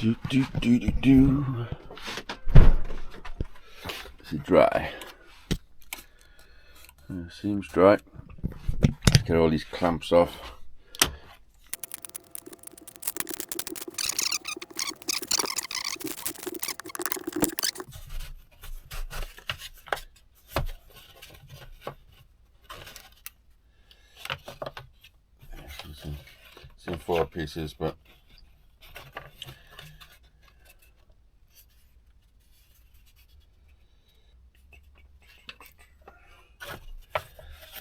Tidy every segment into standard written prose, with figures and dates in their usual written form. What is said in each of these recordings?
Is it dry? Seems dry. Get all these clamps off. It's in 4 pieces, but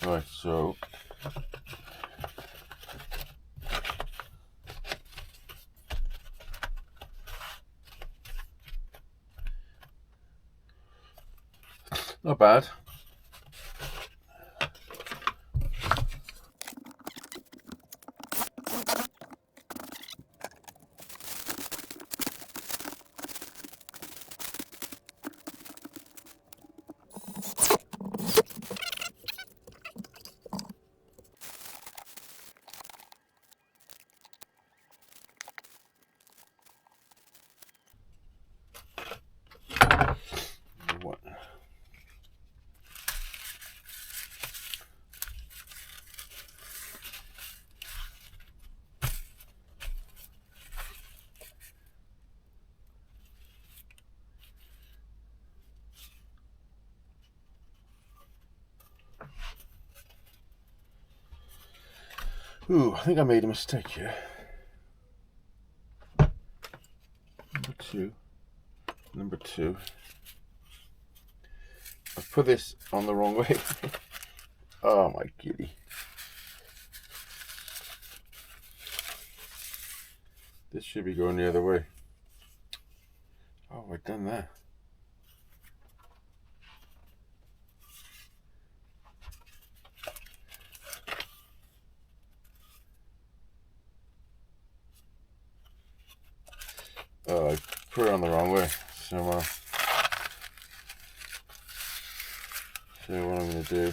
right, so not bad. Ooh, I think I made a mistake here. Number two. I've put this on the wrong way. Oh my giddy. This should be going the other way. Oh, I've done that. Oh, I put it on the wrong way. So, show you what I'm going to do.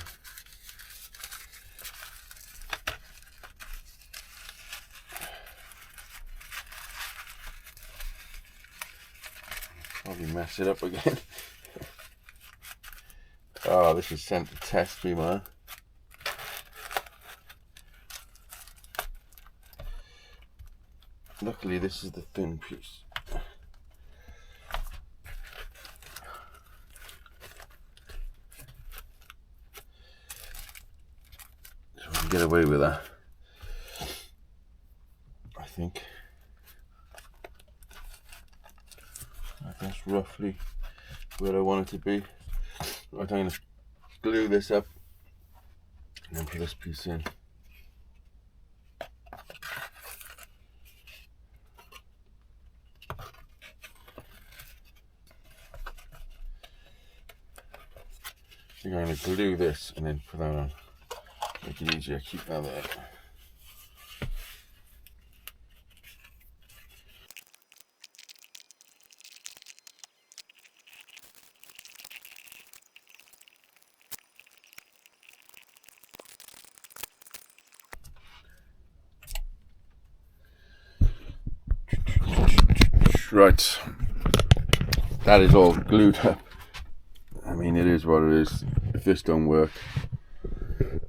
Probably mess it up again. Oh, this is sent to test me, man. Luckily, this is the thin piece. So we can get away with that, I think. That's roughly where I want it to be. Right, I'm going to glue this up and then put this piece in. I think I'm going to glue this and then put that on. Make it easier, keep that there. Right, that is all glued up. I mean, it is what it is. If this don't work,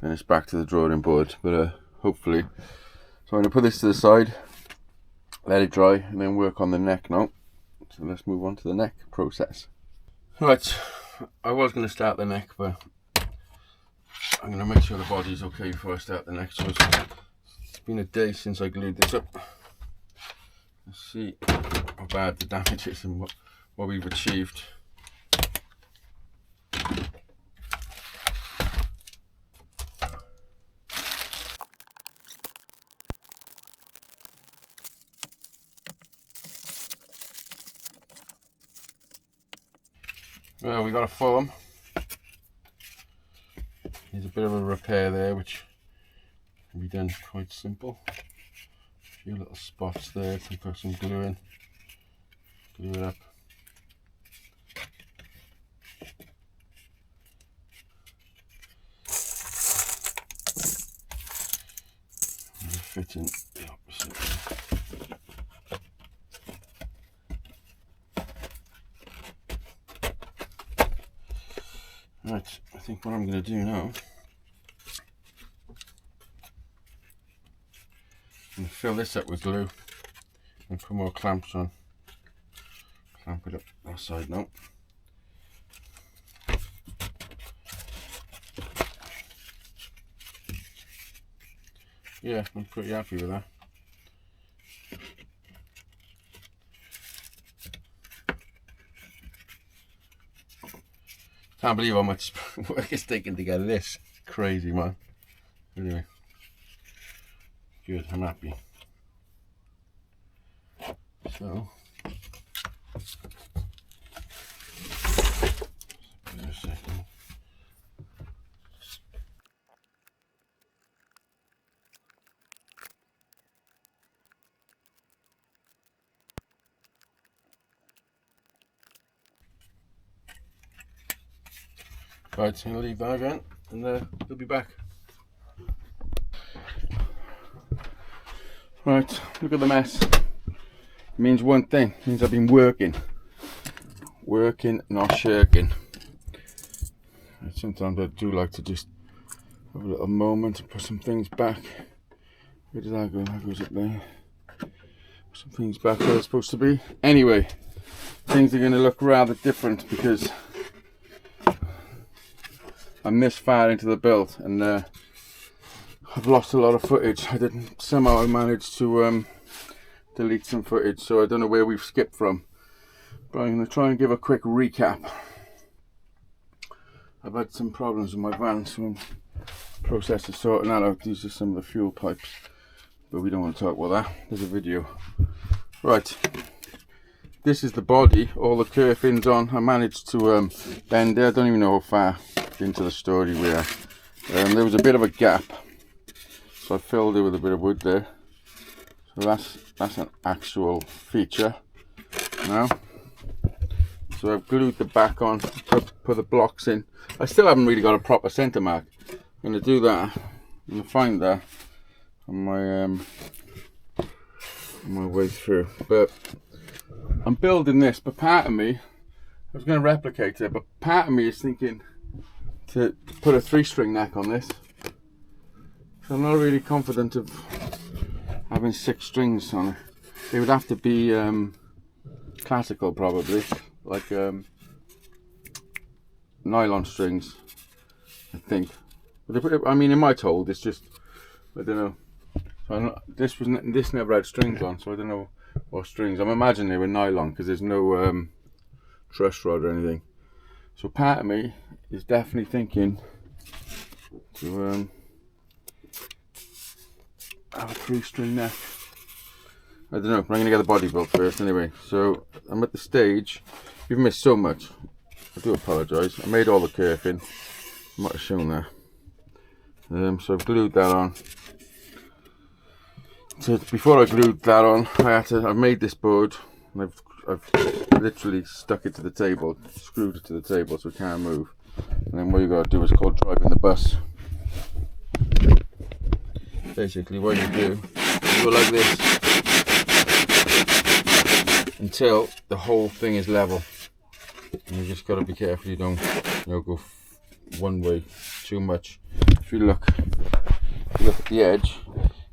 then it's back to the drawing board. But hopefully, so I'm going to put this to the side, let it dry, and then work on the neck now. So let's move on to the neck process. Right, I was going to start the neck, but I'm going to make sure the body's okay before I start the neck. So it's been a day since I glued this up. Let's see how bad the damage is and what we've achieved. Well, we got a form. There's a bit of a repair there, which can be done quite simple. A few little spots there to put some glue in. Glue it up. And fit in the opposite way. Right, I think what I'm going to do now, I'm going to fill this up with glue and put more clamps on. Clamp it up that side now. Yeah, I'm pretty happy with that. Can't believe how much work it's taken to get this. Crazy, man. Anyway, good, I'm happy. So, wait a second. Right, so I'm going to leave that again, and they'll be back. Right, look at the mess. It means one thing, it means I've been working, not shirking. And sometimes I do like to just have a little moment and put some things back. Where did that go? That goes up there. Put some things back where they're supposed to be. Anyway, things are going to look rather different because I'm this far into the build and I've lost a lot of footage. Somehow I managed to delete some footage, so I don't know where we've skipped from, but I'm going to try and give a quick recap. I've had some problems with my van, so I'm process of sorting that out. These are some of the fuel pipes, but we don't want to talk about that. There's a video. Right, this is the body, all the curve fins on. I managed to bend it. I don't even know how far into the story we are. There was a bit of a gap, so I filled it with a bit of wood there. So that's an actual feature now. So I've glued the back on, put the blocks in. I still haven't really got a proper centre mark. I'm going to do that. I'm going to find that on my way through. But I'm building this, but part of me, I was going to replicate it, but part of me is thinking to put a 3-string neck on this. So I'm not really confident of having 6 strings on it. It would have to be classical, probably, like nylon strings, I think. But I mean, in my hold, it's just, I don't know. So this never had strings on, so I don't know what strings. I'm imagining they were nylon because there's no truss rod or anything. So part of me is definitely thinking to have a 3-string neck. I don't know, I'm going to get the body built first anyway. So I'm at the stage, you've missed so much, I do apologise. I made all the curve in, I might have shown that. So I've glued that on. So before I glued that on, I've made this board, and I've literally stuck it to the table, screwed it to the table so it can't move. And then what you got to do is called driving the bus. Basically what you do, you go like this until the whole thing is level. And you just got to be careful you don't go one way too much. If you look at the edge,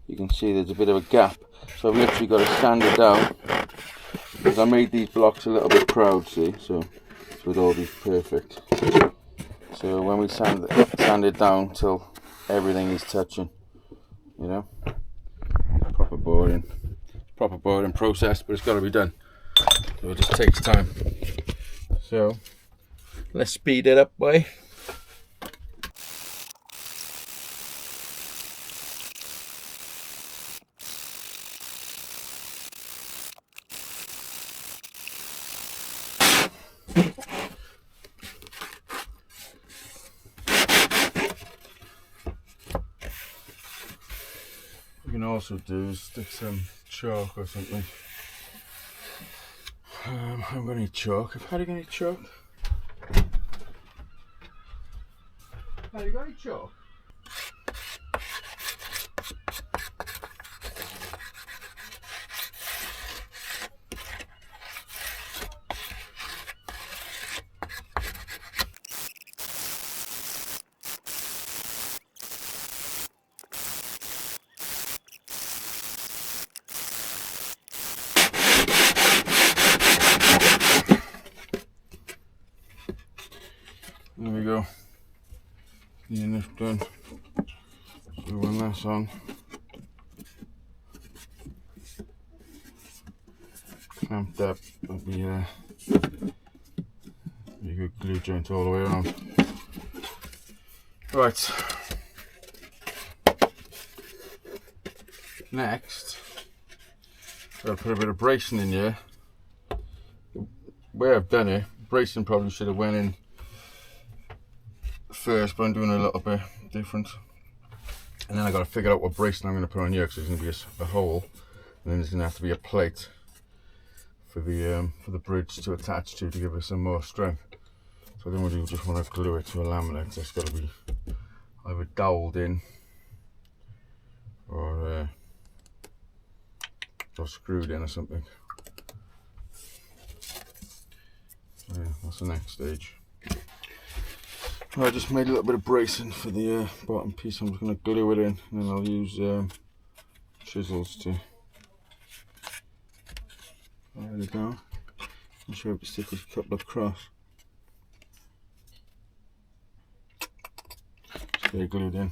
you can see there's a bit of a gap. So I've literally got to sand it down because I made these blocks a little bit proud, see, so it would all be perfect. So when we sand it down till everything is touching, you know, proper boring process, but it's got to be done. So it just takes time. So let's speed it up, boy. You can also do is stick some chalk or something. I'm going to need chalk. How are you going to need chalk? How are you going to need chalk? finished done. So when that's on, clamped up, it'll be a good glue joint all the way around. Right. Next, I'll put a bit of bracing in here. The way I've done it, bracing probably should have went in first, but I'm doing a little bit different. And then I got to figure out what bracing I'm going to put on here, because there's going to be a hole, and then there's going to have to be a plate for the bridge to attach to give us some more strength. So I don't really just want to glue it to a laminate. So it's got to be either doweled in or screwed in or something. So yeah, that's the next stage. I just made a little bit of bracing for the bottom piece. I'm just going to glue it in, and then I'll use chisels to file it down. I'm sure I'll stick a couple across. Stay glued in.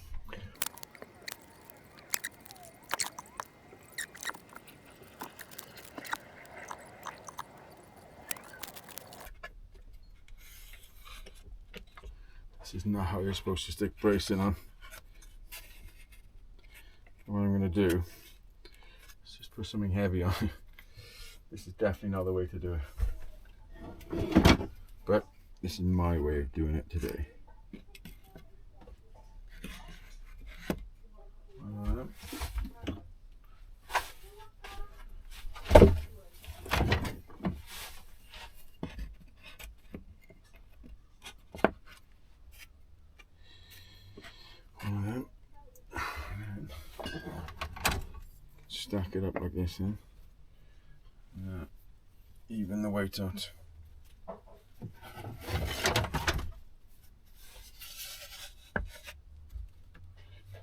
This is not how you're supposed to stick bracing on. What I'm going to do is just put something heavy on. This is definitely not the way to do it. But this is my way of doing it today. Stack it up like this then. Even the weight out.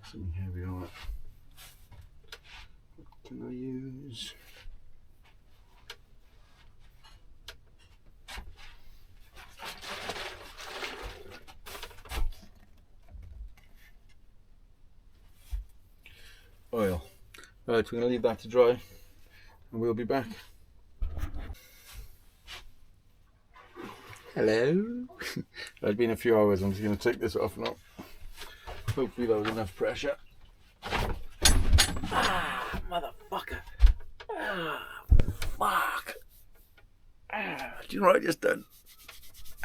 Something heavy on it. What can I use? Oil. Right, we're going to leave that to dry and we'll be back. Hello. It's been a few hours. I'm just going to take this off now. Hopefully that was enough pressure. Ah, motherfucker. Ah, fuck. Ah, do you know what I just done?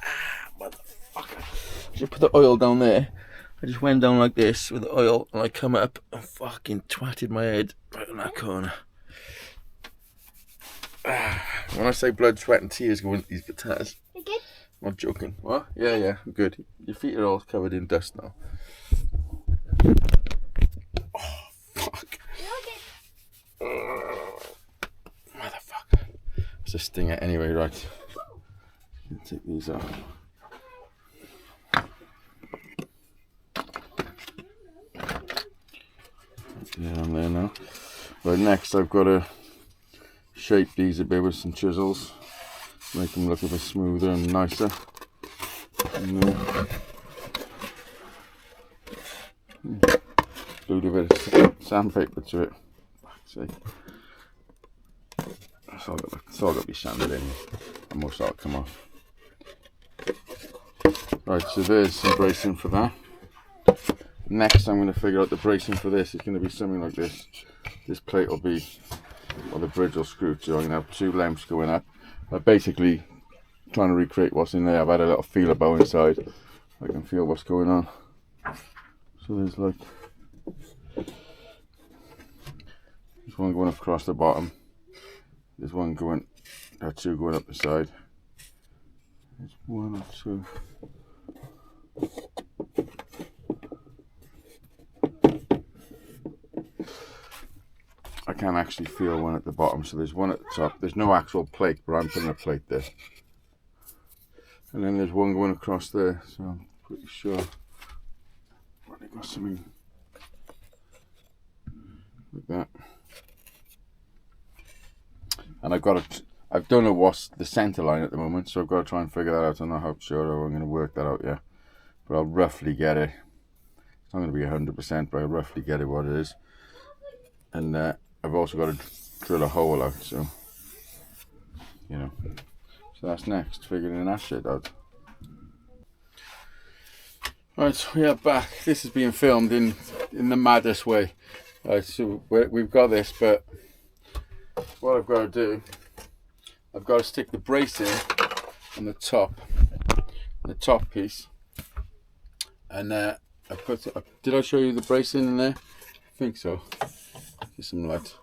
Ah, motherfucker. I just put the oil down there. I just went down like this with the oil, and I come up and fucking twatted my head right in that corner. When I say blood, sweat and tears go into these guitars, you good? I'm not joking. What? Yeah, I'm good. Your feet are all covered in dust now. Oh, fuck. Motherfucker. It's a stinger anyway, right? Take these off. Yeah, I'm there now. Right, next I've got to shape these a bit with some chisels, make them look a bit smoother and nicer. And glued a bit of sandpaper to it. See, it's all got to be sanded in, and most of it'll come off. Right, so there's some bracing for that. Next I'm going to figure out the bracing for this. It's going to be something like this. This plate will be, or the bridge will screw to. I'm going to have two lamps going up. I'm basically trying to recreate what's in there. I've had a little feeler bow inside. I can feel what's going on. So there's like, there's one going across the bottom. There's one going, there are two going up the side. There's one or two. I can actually feel one at the bottom, so there's one at the top. There's no actual plate, but I'm putting a plate there. And then there's one going across there, so I'm pretty sure I've got something like that. And I don't know what's the centre line at the moment, so I've got to try and figure that out. I'm not how sure I'm going to work that out yet, but I'll roughly get it It's not going to be 100%, but I roughly get it what it is. And I've also got to drill a hole out, so you know. So that's next, figuring that shit out. Right, we are back. This is being filmed in the maddest way. Right, so we've got this, but what I've got to do, I've got to stick the brace in on the top piece, and did I show you the bracing in there? I think so. Get some light.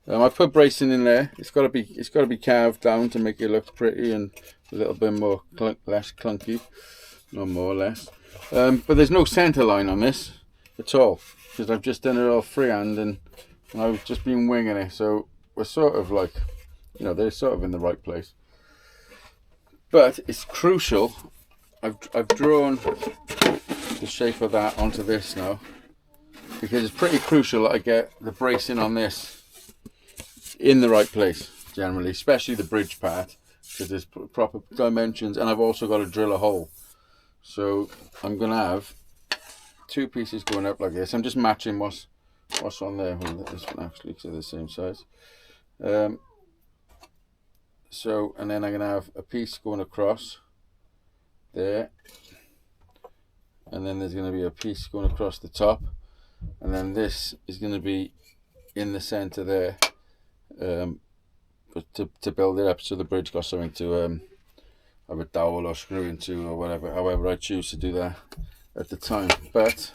I put bracing in there. It's got to be carved down to make it look pretty and a little bit more less clunky, no more or less. But there's no center line on this at all because I've just done it all freehand and I've just been winging it. So we're sort of like, they're sort of in the right place. But it's crucial. I've drawn the shape of that onto this now because it's pretty crucial that I get the bracing on this in the right place generally, especially the bridge part because there's proper dimensions, and I've also got to drill a hole. So I'm gonna have two pieces going up like this. I'm just matching what's on there. Well, this one actually, because they're the same size. So, and then I'm gonna have a piece going across there, and then there's gonna be a piece going across the top, and then this is gonna be in the center there, but to build it up so the bridge got something to have a dowel or screw into or whatever, however I choose to do that at the time. But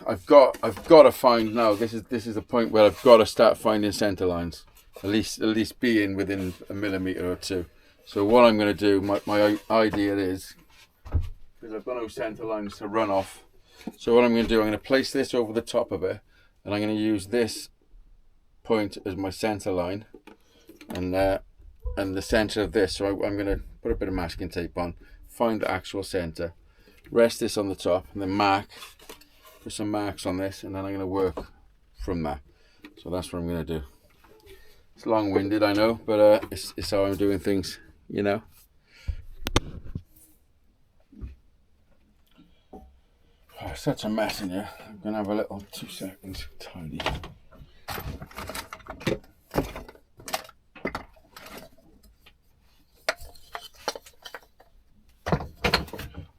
I've got to find now. This is the point where I've got to start finding center lines, at least being within a millimeter or two. So what I'm going to do, my idea is, because I've got no center lines to run off. So what I'm going to do, I'm going to place this over the top of it, and I'm going to use this point as my center line, and the center of this. So I'm going to put a bit of masking tape on, find the actual center, rest this on the top, and then put some marks on this, and then I'm going to work from that. So that's what I'm going to do. It's long-winded, I know, but it's how I'm doing things, Oh, such a mess in here. I'm going to have a little 2 seconds tidy.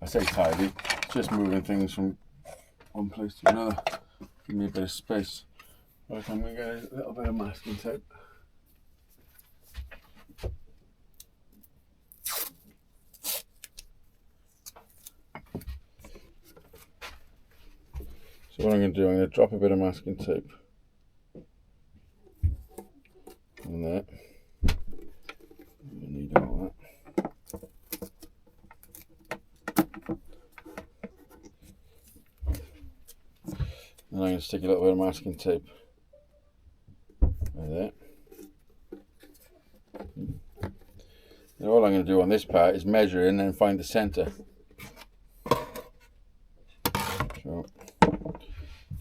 I say tidy, just moving things from one place to another. Give me a bit of space. Right, I'm going to get a little bit of masking tape. So what I'm going to do, I'm going to drop a bit of masking tape on there. I need all that. And I'm going to stick a little bit of masking tape right there. And all I'm going to do on this part is measure in and find the center. So,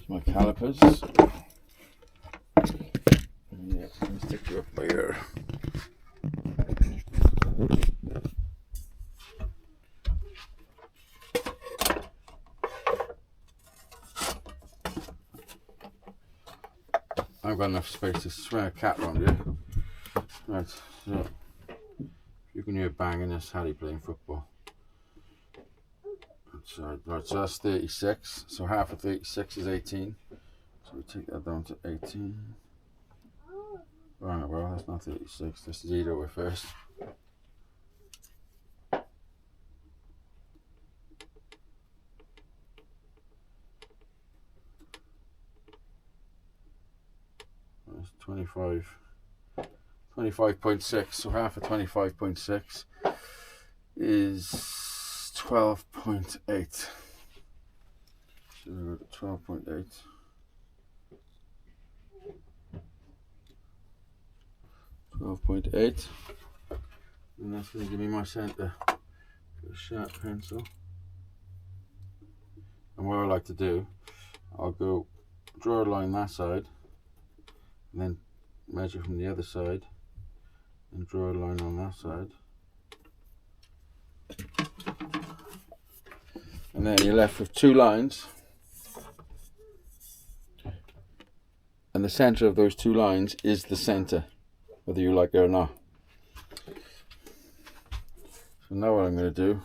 my calipers. Yeah, let's stick you up by here. I've got enough space to swing a cat around here. Right, so you can hear banging, this Harry playing football. Right, so that's 36. So half of 36 is 18. So we take that down to 18. Right, well, that's not 36. Let's eat over first. That's 25.6. So half of 25.6 is 12.8. So we've got 12.8. 12.8. And that's going to give me my center. Get a sharp pencil. And what I like to do, I'll go draw a line that side, and then measure from the other side, and draw a line on that side. And then you're left with 2 lines. And the center of those 2 lines is the center, whether you like it or not. So now what I'm going to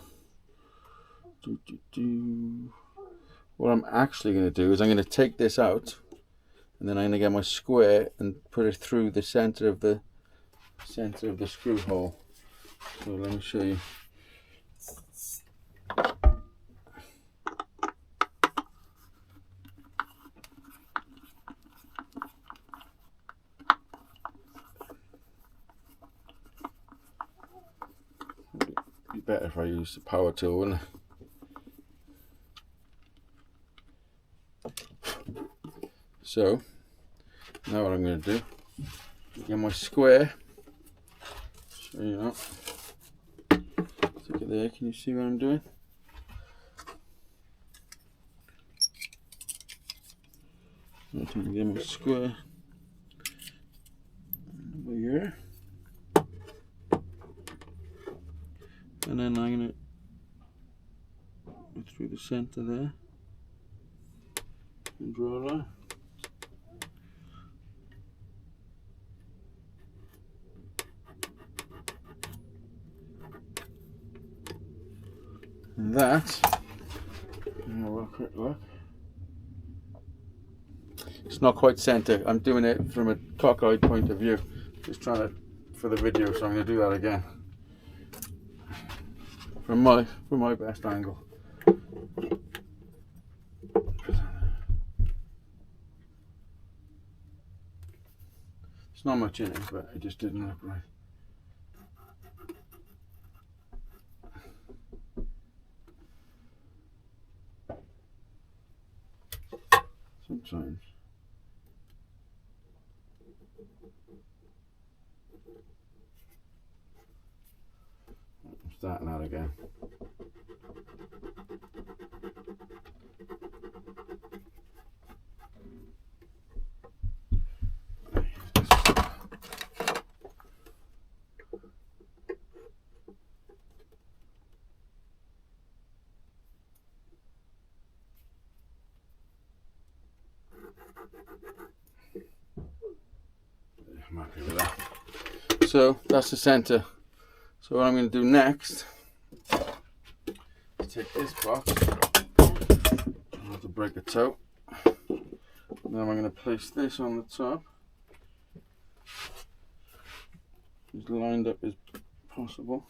do, what I'm actually going to do is I'm going to take this out, and then I'm going to get my square and put it through the center of the screw hole. So let me show you. It'd be better if I use the power tool, wouldn't it? So now what I'm going to do, get my square. Show you that. Stick it there. Can you see what I'm doing? I'm going to get my square over here, and then I'm going to go through the center there and draw a line. And that, have a quick look. It's not quite center. I'm doing it from a cockeyed point of view, just trying to for the video, so I'm going to do that again from my best angle. It's not much in it, but it just didn't look right. Sometimes. I'm starting out again. I'm happy with that. So that's the center. So what I'm going to do next is take this box, I have to break a toe, now I'm going to place this on the top as lined up as possible.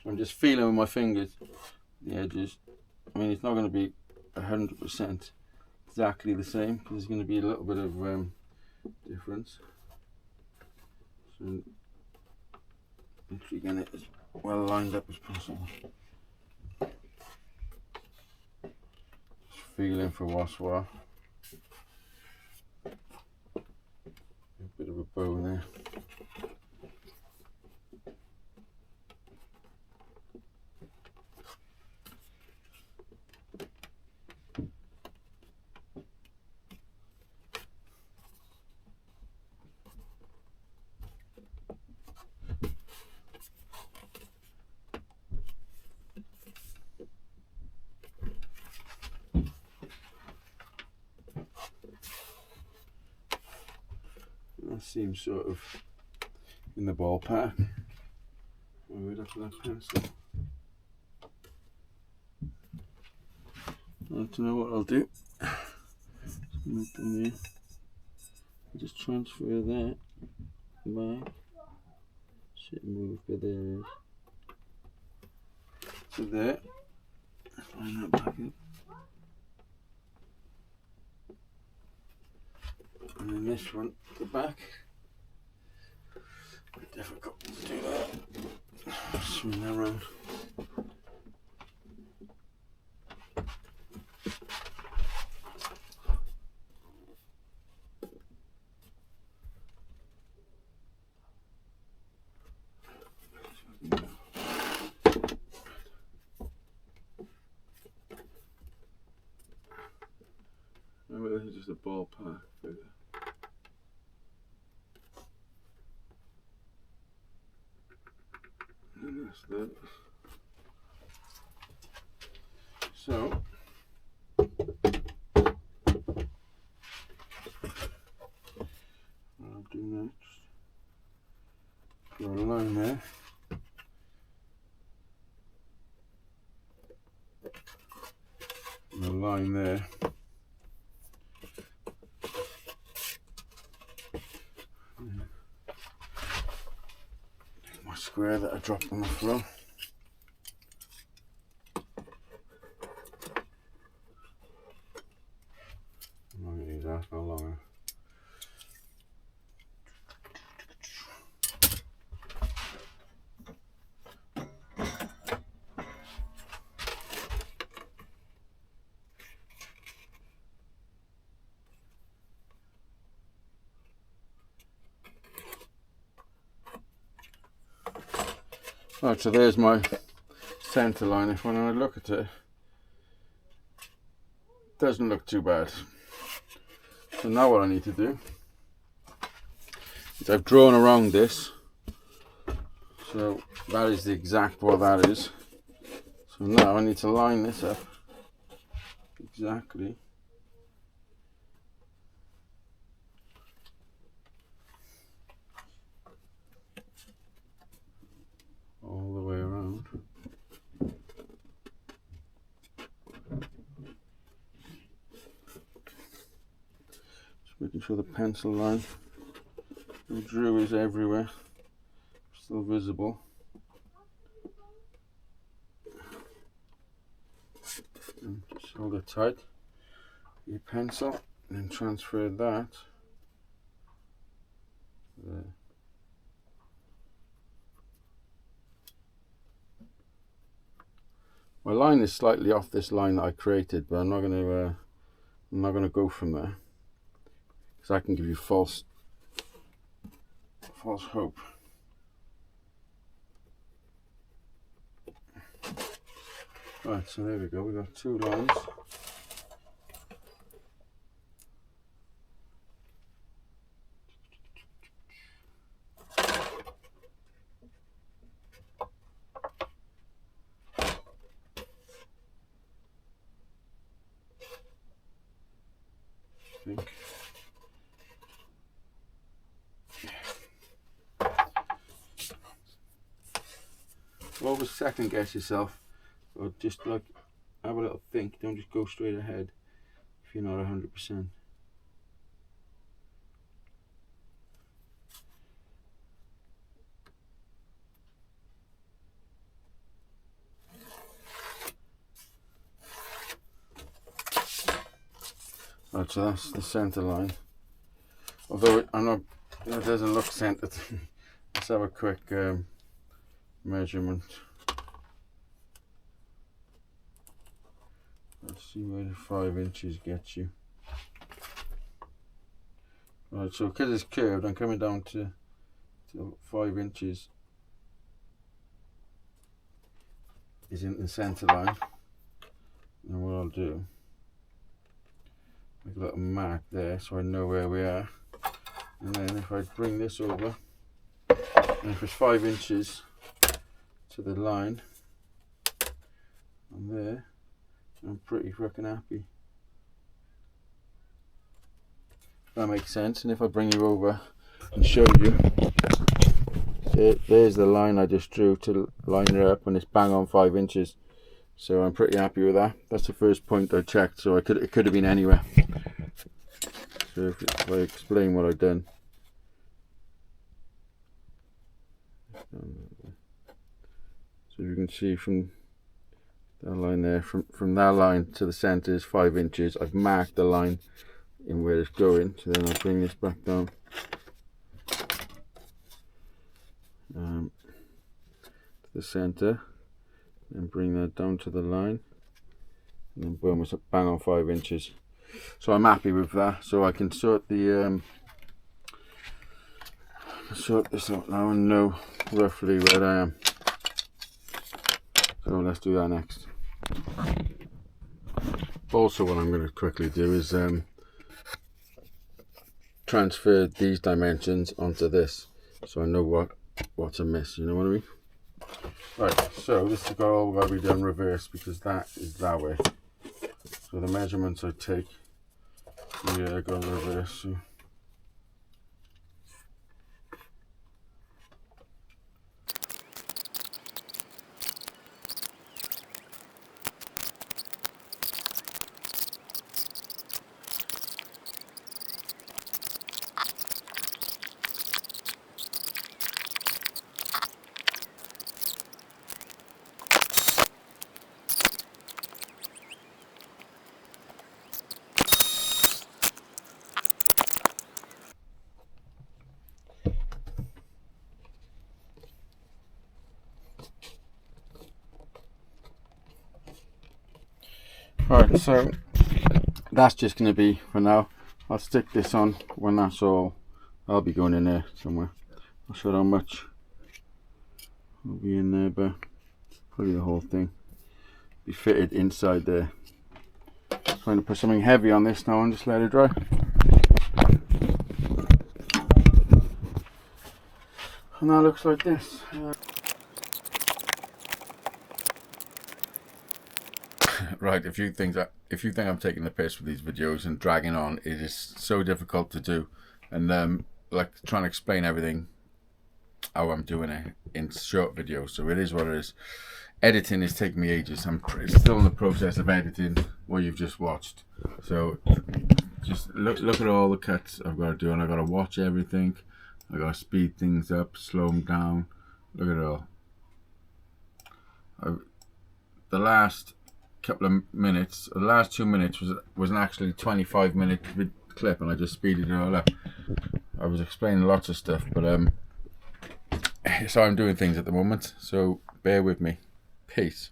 So I'm just feeling with my fingers the edges. I mean, it's not going to be 100% exactly the same, because there's going to be a little bit of difference. So actually get it as well lined up as possible. Just feeling for what's what. A bit of a bow there. That seems sort of in the ballpark. Right up to that pencil. I don't know what I'll do. Nothing there. I'll just transfer that back. Should move, but there it is. So there. Line that back up. And then this one, the back. A bit difficult to do that. Swing that around. Remember, this is just a ballpark figure. good. So what I'll do next, draw a line there. And a line there. My square that I dropped on the floor. I'm not going to use that, no longer. Right, so there's my centre line. If when I look at it, doesn't look too bad. So now what I need to do is I've drawn around this, so that is the exact what that is. So now I need to line this up exactly all the way around. Just making sure the pencil line we drew is everywhere, still visible. And just hold it tight, your pencil, and then transfer that there. My line is slightly off this line that I created, but I'm not going to go from there, because I can give you false hope. Right, so there we go. We've got two lines. Always second guess yourself, or just like have a little think. Don't just go straight ahead if you're not 100%. Right, so that's the centre line. Although it doesn't look centred. Let's have a quick measurement. Let's see where the 5 inches gets you. Right, so because it's curved, I'm coming down to 5 inches is in the centre line. And what I'll do, make a little mark there so I know where we are. And then if I bring this over, and if it's 5 inches to the line, I'm there, I'm pretty fucking happy. That makes sense. And if I bring you over and show you, there's the line I just drew to line it up, and it's bang on 5 inches. So I'm pretty happy with that. That's the first point I checked, so it could have been anywhere. So if I explain what I've done. So you can see from that line there, from that line to the centre is 5 inches. I've marked the line in where it's going, so then I'll bring this back down to the centre and bring that down to the line, and then boom, it's bang on 5 inches. So I'm happy with that. So I can sort the sort this out now and know roughly where I am. So let's do that next. Also, what I'm going to quickly do is transfer these dimensions onto this, so I know what's amiss. You know what I mean? Right, so this has all got to be done reverse because that is that way. So the measurements I take, yeah, go reverse. So. Right, so that's just going to be for now. I'll stick this on when that's all. I'll be going in there somewhere. Not sure how much will be in there, but probably the whole thing be fitted inside there. Trying to put something heavy on this now and just let it dry. And that looks like this. Right, if you think I'm taking the piss with these videos and dragging on, it is so difficult to do, and like trying to explain everything how I'm doing it in short videos. So it is what it is. Editing is taking me ages. I'm still in the process of editing what you've just watched. So just look at all the cuts I've got to do, and I've got to watch everything. I've got to speed things up, slow them down. Look at it all. The last couple of minutes, the last 2 minutes was an actually 25-minute clip, and I just speeded it all up. I was explaining lots of stuff, but so I'm doing things at the moment, so bear with me. Peace.